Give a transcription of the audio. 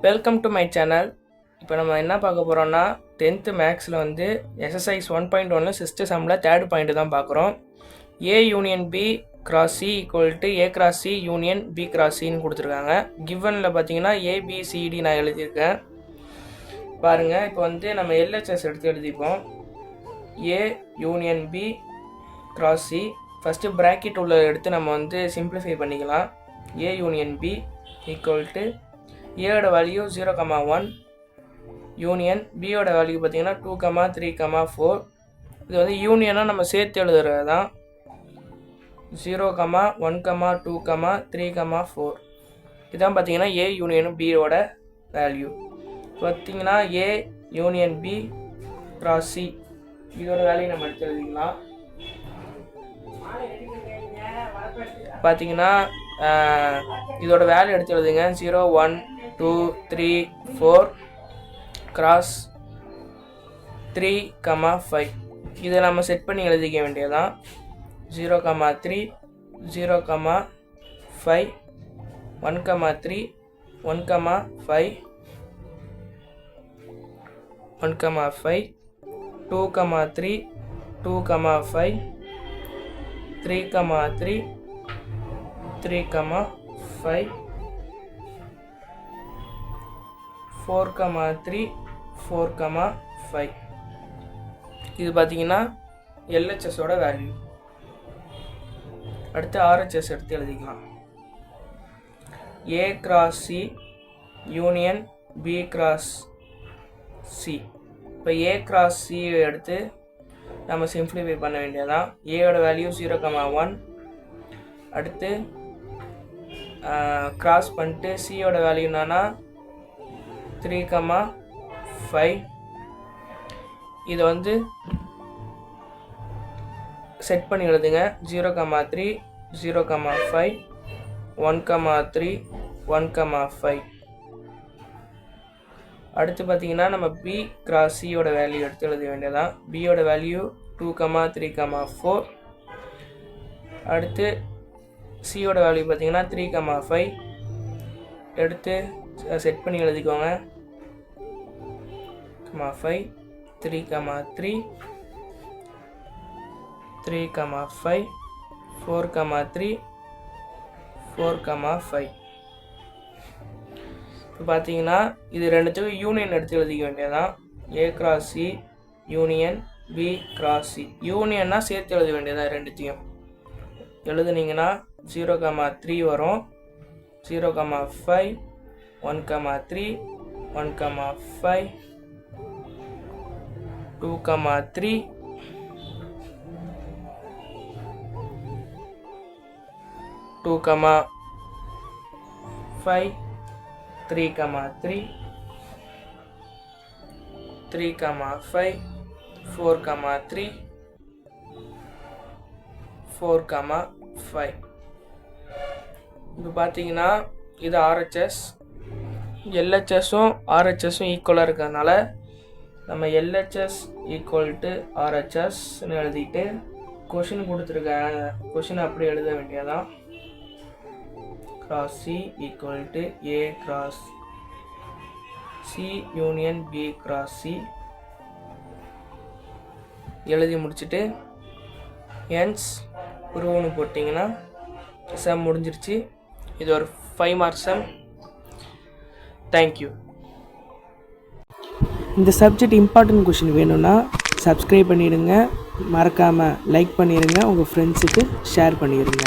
Welcome to my channel. இப்போ நம்ம என்ன பார்க்க போகிறோம்னா 10th மேக்ஸில் வந்து எக்ஸசைஸ் 1.1 சிஸ்ட் சம்மில் தேர்ட் பாயிண்ட் தான் பார்க்குறோம். A union B cross C equal to A cross C union B cross சின்னு கொடுத்துருக்காங்க. கிவனில் பார்த்தீங்கன்னா ஏபிசிடி நான் எழுதியிருக்கேன் பாருங்கள். இப்போ வந்து நம்ம எல்ஹெச்எஸ் எடுத்து எழுதிப்போம். A union B cross C first bracket உள்ள எடுத்து நம்ம வந்து சிம்பிளிஃபை பண்ணிக்கலாம். A union B equal to ஏயோட வேல்யூ 0,1 யூனியன் பியோட வேல்யூ பார்த்தீங்கன்னா 2,3,4. இது வந்து யூனியனாக நம்ம சேர்த்து எழுதுறது தான். 0,1,2,3,4 இதுதான் பார்த்தீங்கன்னா ஏ யூனியன் பியோட வேல்யூ. பார்த்தீங்கன்னா A union B cross C இதோட வேல்யூ நம்ம எடுத்து எழுதிக்கலாம். பார்த்தீங்கன்னா இதோட வேல்யூ எடுத்து எழுதுங்க. 0, 1, 2, 3, 4 கிராஸ் 3, 5 இதை நம்ம செட் பண்ணி எழுதிக்க வேண்டியதான். 0,3, 0,5, 1,3, 1,5, 1,5, 2,3, 2,5, 3,3, 3,5, 4,3, 4,5 இது பார்த்தீங்கன்னா எல்ஹெச்எஸோட வேல்யூ. அடுத்து ஆர்ஹெச்எஸ் எடுத்து எழுதிக்கலாம். A cross C union B cross C. இப்போ ஏ கிராஸ் சி எடுத்து நம்ம சிம்பிளிஃபை பண்ண வேண்டியதான். ஏயோட வேல்யூ 0,1. அடுத்து கிராஸ் பண்ணிட்டு சியோட வேல்யூ என்னன்னா 3,5. இதை வந்து செட் பண்ணி எழுதுங்க. 0,3, 0,5, 1,3, 1,5. அடுத்து பார்த்தீங்கன்னா நம்ம பி கிராஸ் சியோட வேல்யூ எடுத்து எழுத வேண்டியதான். பியோட வேல்யூ 2,3,4. அடுத்து சியோட வேல்யூ பார்த்தீங்கன்னா 3,5 எடுத்து செட் பண்ணி எழுதிக்கோங்க. 5, 3,3, 3,5, 4,3, 4,5. இப்போ பார்த்தீங்கன்னா இது ரெண்டுத்துக்கும் யூனியன் எடுத்து எழுதிக்க வேண்டியதான். A cross C union B cross C. யூனியன்னா சேர்த்து எழுத வேண்டியதான். ரெண்டுத்தையும் எழுதுனீங்கன்னா 0,3 வரும். 0,5, 1,3, 1,5, 2,3, 2,5, 3,3, 3,5, 4,3, 4,5. இப்போ பார்த்தீங்கன்னா இது ஆர்ஹெச்எஸ். எல்ஹெச்எஸும் ஆர்ஹெச்எஸும் ஈக்குவலாக இருக்கிறதுனால நம்ம எல்ஹெச்எஸ் ஈக்குவல் டு ஆர்ஹெச்எஸ்ன்னு எழுதிட்டு கொஷின் கொடுத்துருக்காங்க. கொஷின் அப்படி எழுத வேண்டியதான். Cross C equal to A cross C union B cross C எழுதி முடிச்சுட்டு என்ஸ் ப்ரூவ்னு போட்டிங்கன்னா சம் முடிஞ்சிருச்சு. இது ஒரு 5 மார்க் சம். தேங்க்யூ. இந்த சப்ஜெக்ட் இம்பார்ட்டன்ட் கொஷின் வேணும்னா சப்ஸ்கிரைப் பண்ணிடுங்க. மறக்காமல் லைக் பண்ணிடுங்க. உங்கள் ஃப்ரெண்ட்ஸுக்கு ஷேர் பண்ணிடுங்க.